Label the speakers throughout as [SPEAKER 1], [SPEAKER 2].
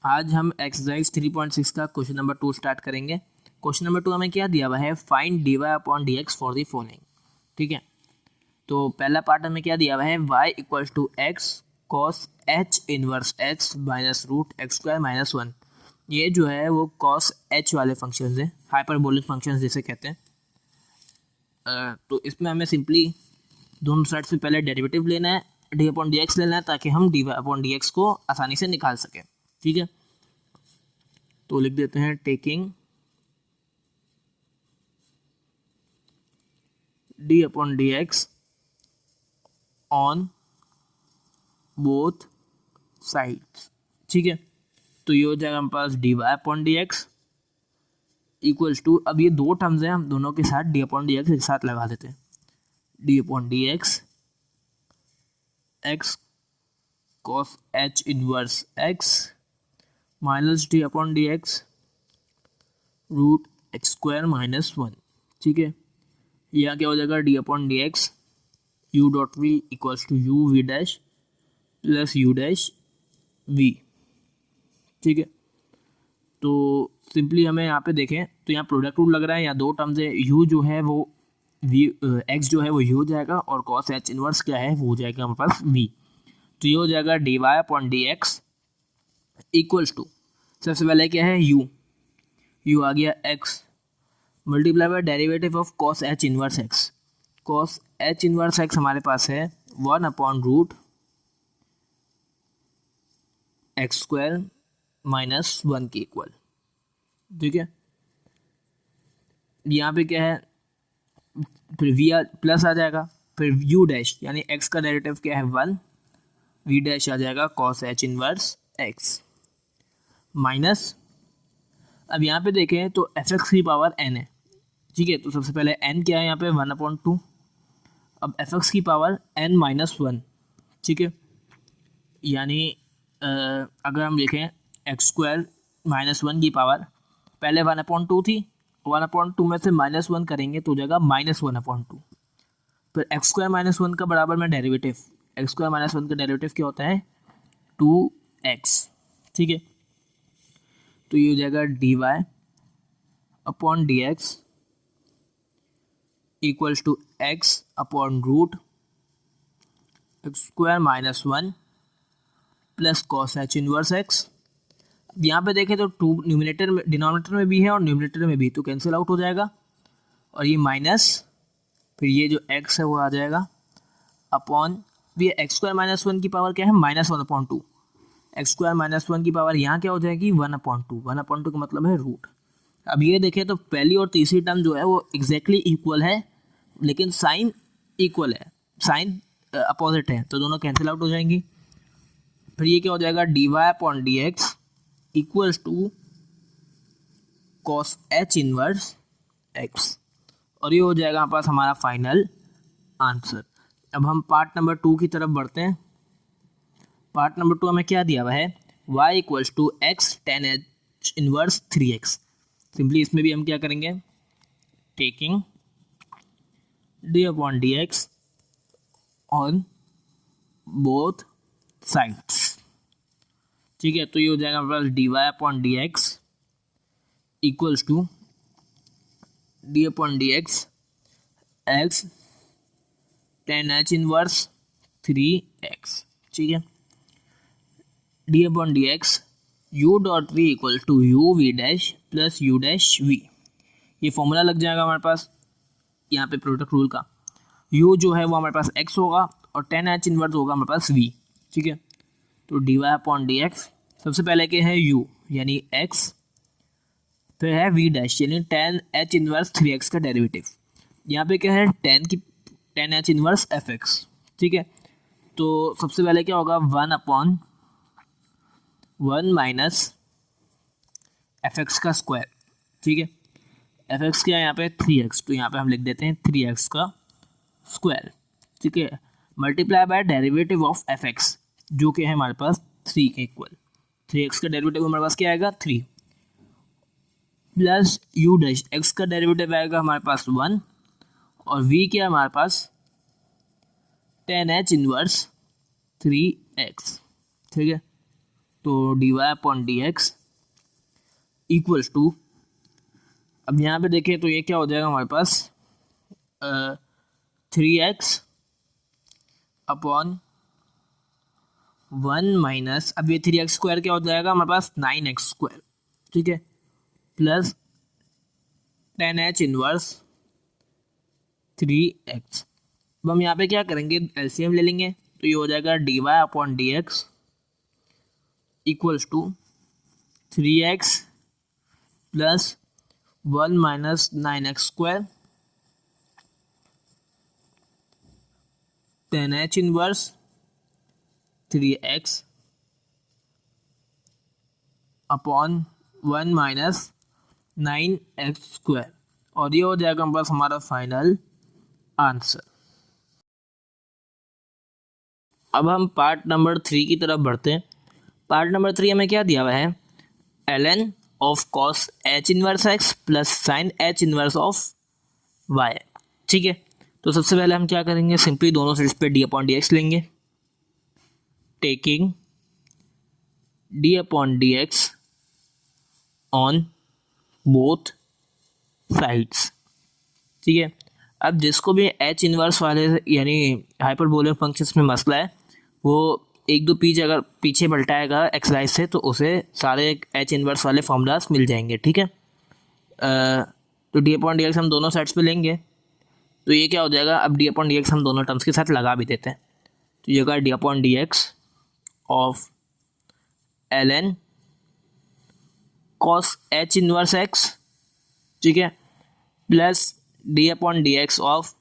[SPEAKER 1] आज हम एक्सरसाइज 3.6 का क्वेश्चन नंबर 2 स्टार्ट करेंगे। क्वेश्चन नंबर 2 हमें क्या दिया हुआ है, find dy upon dx for the following. ठीक है, तो पहला पार्ट हमें क्या दिया हुआ है, y equals to X cos h inverse x minus root x square minus 1। ये जो है वो कॉस h वाले फंक्शन है, हाइपरबोलिक फंक्शन जिसे कहते हैं। तो इसमें हमें सिंपली दोनों साइड से पहले डेरिवेटिव लेना है, डी अपॉन डी एक्स लेना है, ताकि हम डी अपॉन डी एक्स को आसानी से निकाल सकें। ठीक है, तो लिख देते हैं taking d upon D x on both sides. ठीक है, तो ये हो जाएगा हमारे पास d Y upon D x equals to, अब ये दो टर्म्स हैं, हम दोनों के साथ डी अपॉन डी एक्स एक साथ लगा देते हैं। D upon D x X cos H inverse X minus D upon D X root x square minus 1। ठीक है, यहाँ क्या हो जाएगा, D upon D x you dot we equals to you we dash plus you dash we. ठीक है, तो simply हमें यहाँ पे देखें तो यहाँ प्रोडक्ट रूल लग रहा है, यहाँ दो टर्म्स है, यू जो है वो वी एक्स जो है वो यू हो जाएगा और कॉस एच इनवर्स क्या है वो हो जाएगा हमारे पास वी। तो ये हो जाएगा D Y upon D x equals to, सबसे पहले क्या है यू आ गया X multiply by derivative of cos H inverse X. Cos H inverse X हमारे पास है 1 upon root x square minus 1 के इक्वल। ठीक है, यहाँ पे क्या है, फिर वी प्लस आ जाएगा, फिर यू डैश यानी एक्स का डेरिवेटिव क्या है 1, वी डैश आ जाएगा cos H inverse X minus, अब यहाँ पे देखें तो एफ एक्स की पावर एन है। ठीक है, तो सबसे पहले एन क्या है यहाँ पे 1/2, अब एफ एक्स की पावर एन माइनस 1। ठीक है, यानी अगर हम देखें एक्स स्क्वायर माइनस 1 की पावर पहले 1/2 थी, 1/2 में से माइनस 1 करेंगे तो हो जाएगा माइनस 1/2। फिर एक्स स्क्वायर माइनस 1 का बराबर में डेरिवेटिव, एक्स स्क्वायर माइनस 1 का डेरिवेटिव क्या होता है 2x। ठीक है, तो ये हो जाएगा D Y upon D x equals to X upon root x square minus 1 plus cos H inverse X. यहाँ पे देखें तो 2 न्यूमिनेटर में, डिनोमिनेटर में भी है और न्यूमिनेटर में भी, तो कैंसिल आउट हो जाएगा और ये माइनस, फिर ये जो x है वो आ जाएगा अपॉन, ये एक्स स्क्वायर माइनस 1 की पावर क्या है -1/2, एक्स स्क्वायर माइनस 1 की पावर यहाँ क्या हो जाएगी 1/2, 1/2 का मतलब है रूट। अब ये देखें तो पहली और तीसरी टर्म जो है वो एग्जैक्टली इक्वल है, लेकिन साइन इक्वल है, साइन अपोजिट है, तो दोनों कैंसिल आउट हो जाएंगी। फिर ये क्या हो जाएगा D Y upon D x equals to cos H inverse X, और ये हो जाएगा हमारे पास हमारा फाइनल आंसर। अब हम पार्ट नंबर 2 की तरफ बढ़ते हैं। पार्ट नंबर 2 हमें क्या दिया हुआ है, y equals to x tan h inverse 3x। Simply इसमें भी हम क्या करेंगे, taking d upon D x on both sides. ठीक है, तो ये हो जाएगा हमारे पास d Y upon D x equals to d upon D x x tan h inverse 3x। ठीक है, d upon D x you dot v equal to you we dash plus you dash v. ये formula लग जाएगा हमारे पास यहाँ पे product rule का, u जो है वो हमारे पास x होगा और 10h इनवर्स होगा हमारे पास v। ठीक है, तो D Y upon D X, सबसे पहले क्या है u यानी x, फिर है v डैश यानी 10h इनवर्स 3x का डेरिवेटिव, यहाँ पे क्या है 10h इनवर्स fx। ठीक है, तो सबसे पहले क्या होगा 1/1 माइनस fx का स्क्वायर। ठीक है, fx क्या है यहाँ पे 3x, तो यहाँ पे हम लिख देते हैं 3x का स्क्वायर। ठीक है, multiply by derivative of fx जो कि है हमारे पास 3 के इक्वल, 3x का डेरिवेटिव हमारे पास क्या आएगा 3 प्लस u डैश x का डेरिवेटिव आएगा हमारे पास 1 और v क्या है हमारे पास 10h इनवर्स 3x। ठीक है, तो D Y upon D x equals to, अब यहाँ पे देखें तो ये क्या हो जाएगा हमारे पास 3x अपॉन 1 माइनस, अब ये 3x स्क्वायर क्या हो जाएगा हमारे पास 9x स्क्वायर, ठीक है, प्लस 10h इनवर्स 3x। अब हम यहाँ पे क्या करेंगे, एलसीएम ले लेंगे, तो ये हो जाएगा D Y upon D x equals to 3x plus 1 minus 9x square 10h inverse 3x upon 1 minus 9x square, और ये हो जाएगा बस हमारा फाइनल आंसर। अब हम पार्ट नंबर 3 की तरफ बढ़ते हैं। पार्ट नंबर 3 हमें क्या दिया हुआ है, ln of cos h inverse x plus sign h inverse of y, ठीक है। तो सबसे पहले हम क्या करेंगे, सिंपली दोनों साइड्स पे d अपॉन डी एक्स लेंगे, taking d upon D x on both sides, ठीक है। अब जिसको भी h इनवर्स वाले यानी हाइपरबोलिक फंक्शंस में मसला है, वो एक दो पीछे अगर पीछे पलटाएगा एक्सरसाइज से तो उसे सारे h इनवर्स वाले फॉर्मूलाज मिल जाएंगे, ठीक है। तो d अपॉन डी एक्स हम दोनों साइड्स पे लेंगे, तो ये क्या हो जाएगा, अब d अपॉन डी एक्स हम दोनों टर्म्स के साथ लगा भी देते हैं, तो ये होगा d upon D x of ln cos h inverse x, ठीक है, plus d upon D x of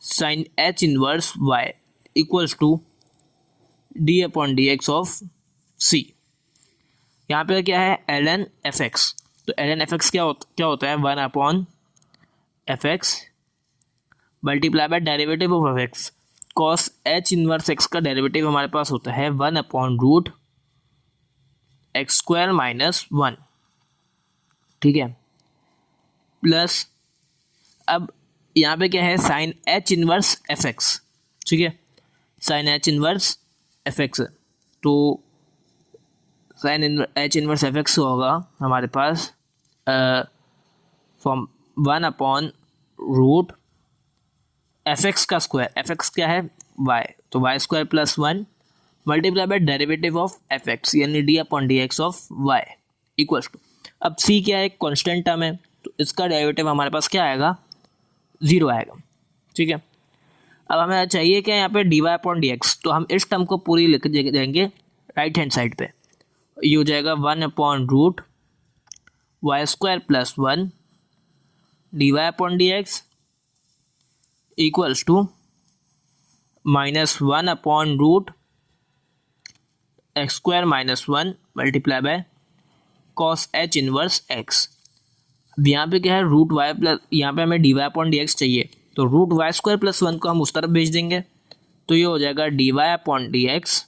[SPEAKER 1] sine h inverse y equals to d upon D x of c। यहाँ पे क्या है, ln fx, तो ln fx क्या होता है 1 upon fx multiply by derivative of fx। cos h inverse x का derivative हमारे पास होता है 1 upon root x square minus 1, ठीक है, प्लस अब यहाँ पे क्या है साइन h इनवर्स fx, ठीक है, साइन h इनवर्स fx, तो साइन h इनवर्स fx होगा हमारे पास फ्रॉम 1 अपॉन रूट fx का स्क्वायर, fx क्या है y, तो y square plus 1 multiply by derivative of fx यानी d upon D x of y equals to, अब c क्या है, एक कॉन्स्टेंट टर्म है, तो इसका डेरिवेटिव हमारे पास क्या आएगा 0 आएगा, ठीक है। अब हमें चाहिए क्या यहाँ पे d Y upon D x, तो हम इस टर्म को पूरी लिख देंगे राइट हैंड साइड पे, ये हो जाएगा 1 upon root y square plus 1 d Y upon D x equals to minus 1 upon root x square minus 1 multiply by cos h inverse x। अब यहाँ पे क्या है रूट वाई प्लस, यहाँ पे हमें d Y upon D x चाहिए, तो रूट वाई स्क्वायर प्लस 1 को हम उस तरफ भेज देंगे, तो ये हो जाएगा D Y upon D x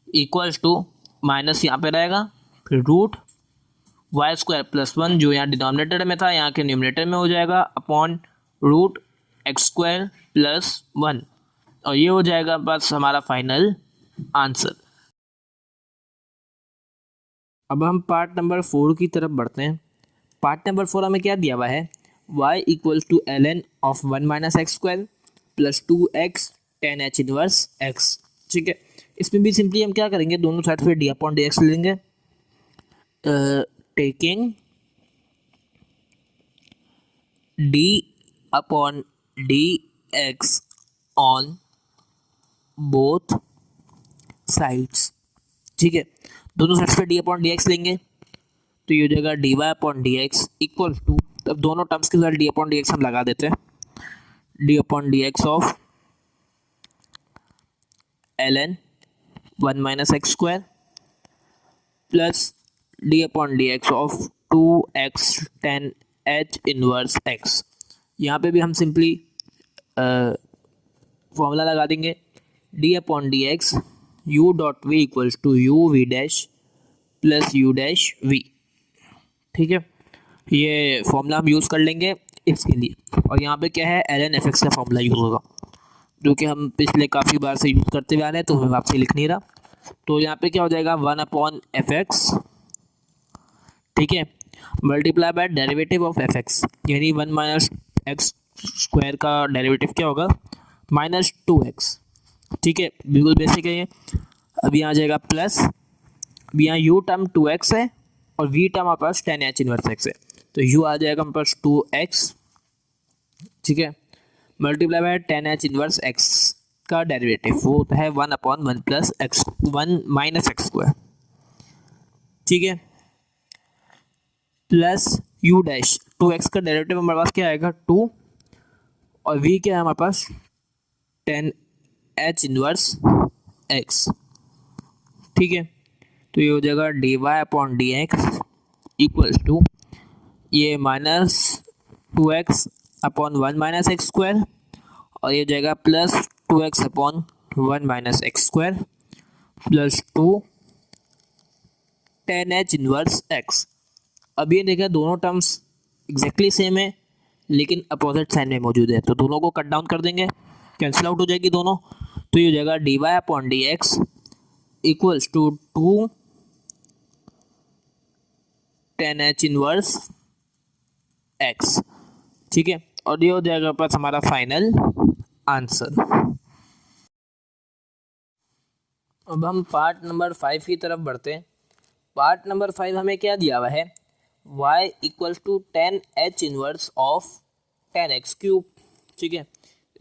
[SPEAKER 1] equals to minus यहाँ पे रहेगा फिर रूट वाई स्क्वायर प्लस 1 जो यहाँ डिनोमिनेटर में था यहाँ के न्यूमरेटर में हो जाएगा upon root x square plus 1, और ये हो जाएगा बस हमारा फाइनल आंसर। अब हम पार्ट नंबर 4 की तरफ बढ़ते हैं। पार्ट नंबर 4 हमें क्या दिया हुआ है, y equals to ln of 1 minus x square plus 2x tan h inverse x, ठीक है। इसमें भी सिंपली हम क्या करेंगे, दोनों साइड पे d अपॉन डी एक्स लेंगे, taking d upon D x on both sides, ठीक है। दोनों साइड्स पे d अपॉन डी एक्स लेंगे, तो ये हो जाएगा D Y upon D x equal to, तब दोनों टर्म्स के साथ d अपॉन डी एक्स हम लगा देते हैं, d upon D x of ln 1 minus x square plus d upon D x of 2x tan h inverse x। यहाँ पे भी हम सिंपली फॉर्मूला लगा देंगे, d upon D x u dot we equals to u v dash plus u dash v, ठीक है। ये formula हम यूज़ कर लेंगे इसके लिए, और यहाँ पे क्या है ln fx का फॉर्मूला यूज़ होगा, जो कि हम पिछले काफ़ी बार से यूज़ करते हुए आ रहे हैं, तो मैं आपसे लिख नहीं रहा। तो यहाँ पे क्या हो जाएगा 1/f(x), ठीक है, multiply by derivative of f(x), यानी 1 माइनस एक्स स्क्वायर का डेरिवेटिव क्या होगा -2x, ठीक है, बिल्कुल बेसिक है ये। अब यहाँ आ जाएगा प्लस, अब यहाँ u टर्म 2x है और v टर्म हमारे पास tan h इनवर्स x है, तो u आ जाएगा हमारे पास 2x, ठीक है, multiply bye tan h inverse x का डेरिवेटिव वो होता है 1/1 plus x 1 minus x square, ठीक है, प्लस u डैश 2x का डेरिवेटिव हमारे पास क्या आएगा 2, और v क्या है हमारे पास tan h इनवर्स x, ठीक है, तो ये हो जाएगा dy/dx इक्वल्स टू ये -2x/1 माइनस एक्स स्क्वायर, और ये हो जाएगा plus 2x/1 minus x square plus 2 tan h inverse x। अब ये देखा दोनों टर्म्स एग्जैक्टली सेम है लेकिन अपोजिट साइन में मौजूद है, तो दोनों को कट डाउन कर देंगे, कैंसिल आउट हो जाएगी दोनों, तो ये हो जाएगा dy/dx equals to 2 tan h inverse x, ठीक है, और ये हो जाएगा पास हमारा फाइनल आंसर। अब हम पार्ट नंबर 5 की तरफ बढ़ते हैं। पार्ट नंबर 5 हमें क्या दिया हुआ है, y equals to tan h inverse of tan x cube, ठीक है,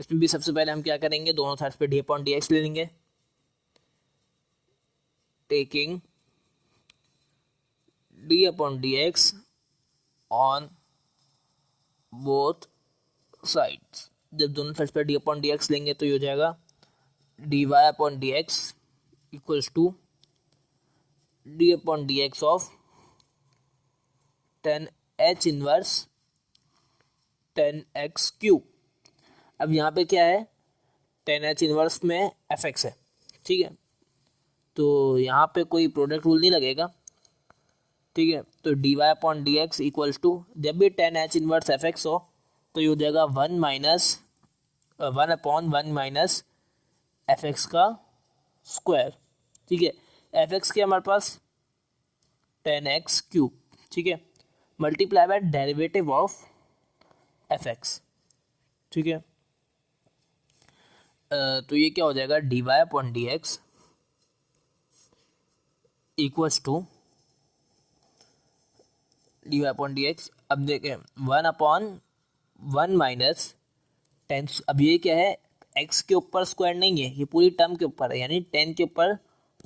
[SPEAKER 1] इसमें भी सबसे पहले हम क्या करेंगे, दोनों साइड पे d/dx ले लेंगे, taking d/dx on both sides. जब दोनों साइड पे d/dx लेंगे तो ये हो जाएगा dy/dx equals to d/dx of tan h inverse tan x cube. अब यहाँ पे क्या है, tan h इनवर्स में fx है, ठीक है, तो यहाँ पे कोई प्रोडक्ट रूल नहीं लगेगा, ठीक है, तो dy/dx इक्वल्स टू जब भी tan h इनवर्स fx हो तो ये हो जाएगा 1/1 माइनस fx का स्क्वायर, ठीक है, fx के हमारे पास tan x क्यूब, ठीक है, multiply by derivative of fx, ठीक है, तो ये क्या हो जाएगा dy/dx इक्वल्स टू dy/dx। अब देखें 1/1 माइनस 10, अब ये क्या है x के ऊपर स्क्वायर नहीं है, ये पूरी टर्म के ऊपर है, यानी 10 के ऊपर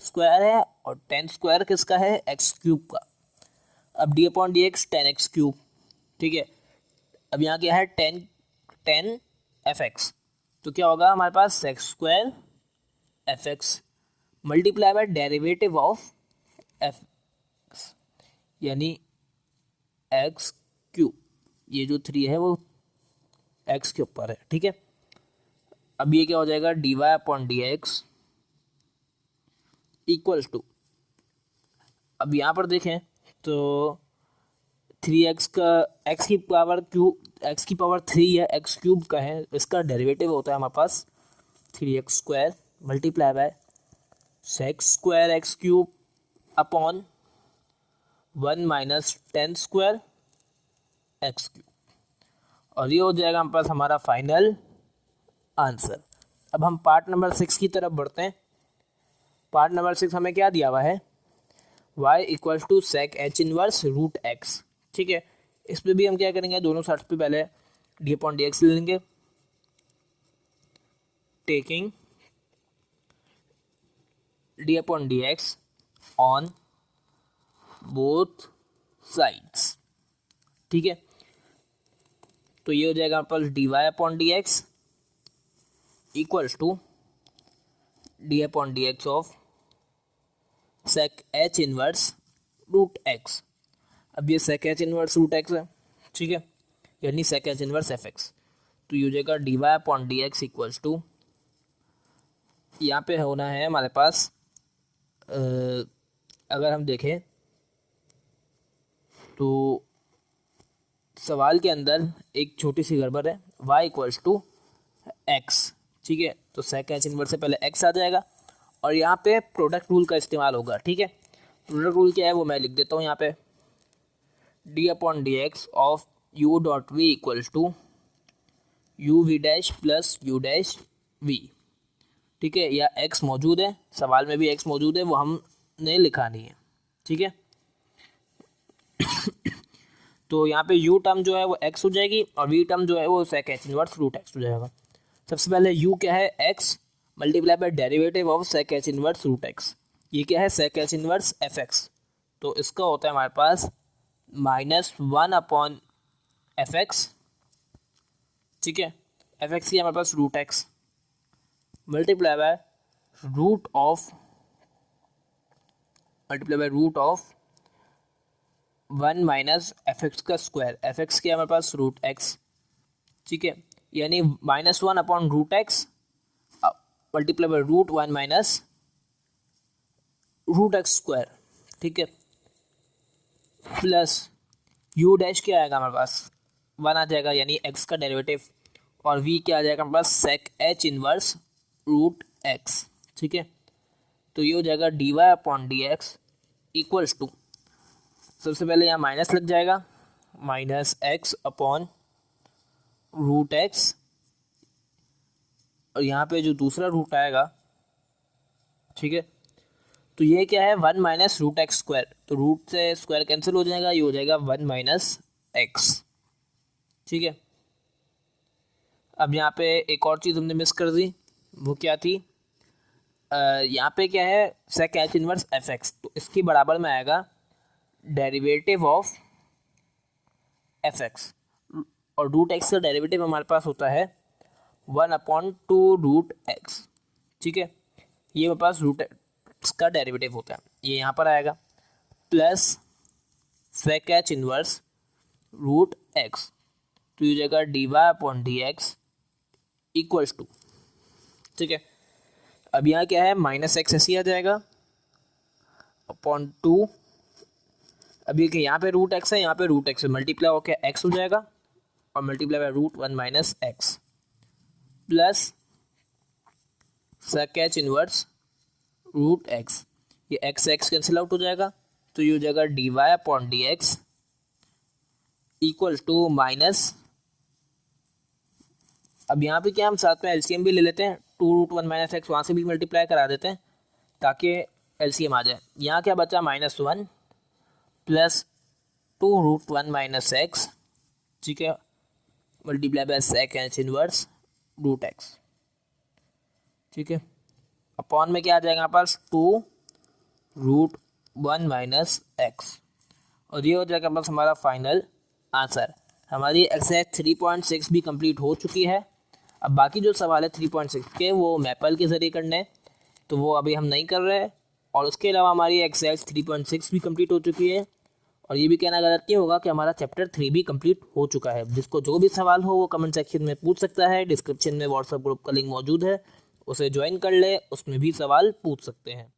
[SPEAKER 1] स्क्वायर है और 10 स्क्वायर किसका है x क्यूब का। अब d/dx tan x क्यूब, ठीक है, अब यहाँ क्या है tan fx, तो क्या होगा हमारे पास x square fx multiply by derivative of fx, यानी x क्यूब, ये जो 3 है वो x के ऊपर है, ठीक है। अब ये क्या हो जाएगा dy/dx इक्वल्स टू, अब यहाँ पर देखें तो 3x का x की पावर 3 है, x क्यूब का है, इसका डेरिवेटिव होता है हमारे पास 3x square multiply by sex square x cube upon 1 minus 10 square x cube, और ये हो जाएगा हमारे पास हमारा फाइनल आंसर। अब हम पार्ट नंबर 6 की तरफ बढ़ते हैं। पार्ट नंबर 6 हमें क्या दिया हुआ है, y equals to sec h inverse root x, ठीक है, इस पर भी हम क्या करेंगे, दोनों साइड पे पहले d/dx ले लेंगे, taking d/dx on both sides, ठीक है, तो ये हो जाएगा हमारे पास dy/dx equals to d/dx of sec h inverse root x। अब ये sec h inverse root x है, ठीक है, यानी सेक h इनवर्स fx, तो ये हो जाएगा dy/dx इक्वल्स टू, यहाँ पे होना है हमारे पास अगर हम देखें तो सवाल के अंदर एक छोटी सी गड़बड़ है, y इक्वल्स टू x, ठीक है, तो सेक h इनवर्स से पहले x आ जाएगा और यहाँ पे प्रोडक्ट रूल का इस्तेमाल होगा। ठीक है, प्रोडक्ट रूल क्या है वो मैं लिख देता हूँ यहाँ पे, d upon D x of u dot we equals to you we dash plus you dash we. ठीक है, या एक्स मौजूद है, सवाल में भी एक्स मौजूद है, वो हमने लिखा नहीं है। ठीक है, तो यहाँ पे u टर्म जो है वो x हो जाएगी और v टर्म जो है वो sec h inverse root x हो जाएगा। सबसे पहले u क्या है, x multiply by derivative of sec h inverse root x। ये क्या है, sec h इनवर्स fx, तो इसका होता है हमारे पास -1 अपॉन fx। ठीक है, fx की हमारे पास root x multiply by root of 1 minus f x का स्क्वायर। एफ एक्स क्या है हमारे पास, रूट एक्स। ठीक है, यानी -1 upon root x multiply by root 1 minus root x square. ठीक है, प्लस यू डैश क्या आएगा हमारे पास, 1 आ जाएगा यानी एक्स का डेरिवेटिव, और वी क्या आ जाएगा हमारे पास, sec h inverse root x. ठीक है, तो ये हो जाएगा D Y upon D x equals to, सबसे पहले यहाँ माइनस लग जाएगा, minus x upon root x, और यहाँ पे जो दूसरा रूट आएगा, ठीक है, तो ये क्या है, 1 माइनस रूट एक्स स्क्वायर, तो रूट से स्क्वायर कैंसिल हो जाएगा, ये हो जाएगा 1 माइनस एक्स। ठीक है, अब यहाँ पे एक और चीज़ हमने मिस कर दी, वो क्या थी, यहाँ पे क्या है, sec h inverse f x, तो इसकी बराबर में आएगा डेरिवेटिव ऑफ एफ एक्स, और रूट एक्स का डेरिवेटिव हमारे पास होता है 1 अपॉन 2 रूट एक्स। ठीक है, ये हमारे पास रूट एक्स का डेरिवेटिव होता है, ये यहाँ पर आएगा, plus sec h inverse root x, तो ये जगह d Y upon D x equals to. ठीक है, अब यहाँ क्या है, माइनस एक्स ऐसे आ जाएगा अपॉन 2, अभी कि यहाँ पे रूट एक्स है, यहाँ पे रूट एक्स है, मल्टीप्लाई होकर एक्स हो जाएगा और multiply by root 1 minus x, plus sec h inverse root x, ये एक्स एक्स कैंसिल आउट हो जाएगा, तो ये हो जाएगा D Y upon D x equal to minus, अब यहाँ पे क्या हम साथ में एलसीएम भी ले लेते हैं, 2 रूट 1 माइनस एक्स, वहाँ से भी मल्टीप्लाई करा देते हैं ताकि एलसीएम आ जाए। यहाँ क्या बचा, -1 प्लस 2 रूट 1 माइनस एक्स, ठीक है, multiply by sec h inverse root x. ठीक है, अपॉन में क्या आ जाएगा हमारे पास, 2 रूट 1 माइनस एक्स, और ये हो जाएगा बस हमारा फाइनल आंसर। हमारी एक्सरसाइज 3.6 भी कंप्लीट हो चुकी है। अब बाकी जो सवाल है 3.6 के, वो मैपल के ज़रिए करने हैं, तो वो अभी हम नहीं कर रहे हैं। और उसके अलावा हमारी एक्सरसाइज 3.6 भी कंप्लीट हो चुकी है, और ये भी कहना गलत नहीं होगा कि हमारा चैप्टर 3 भी कंप्लीट हो चुका है। जिसको जो भी सवाल हो वो कमेंट सेक्शन में पूछ सकता है, डिस्क्रिप्शन में व्हाट्सएप ग्रुप का लिंक मौजूद है, उसे ज्वाइन कर ले, उसमें भी सवाल पूछ सकते हैं।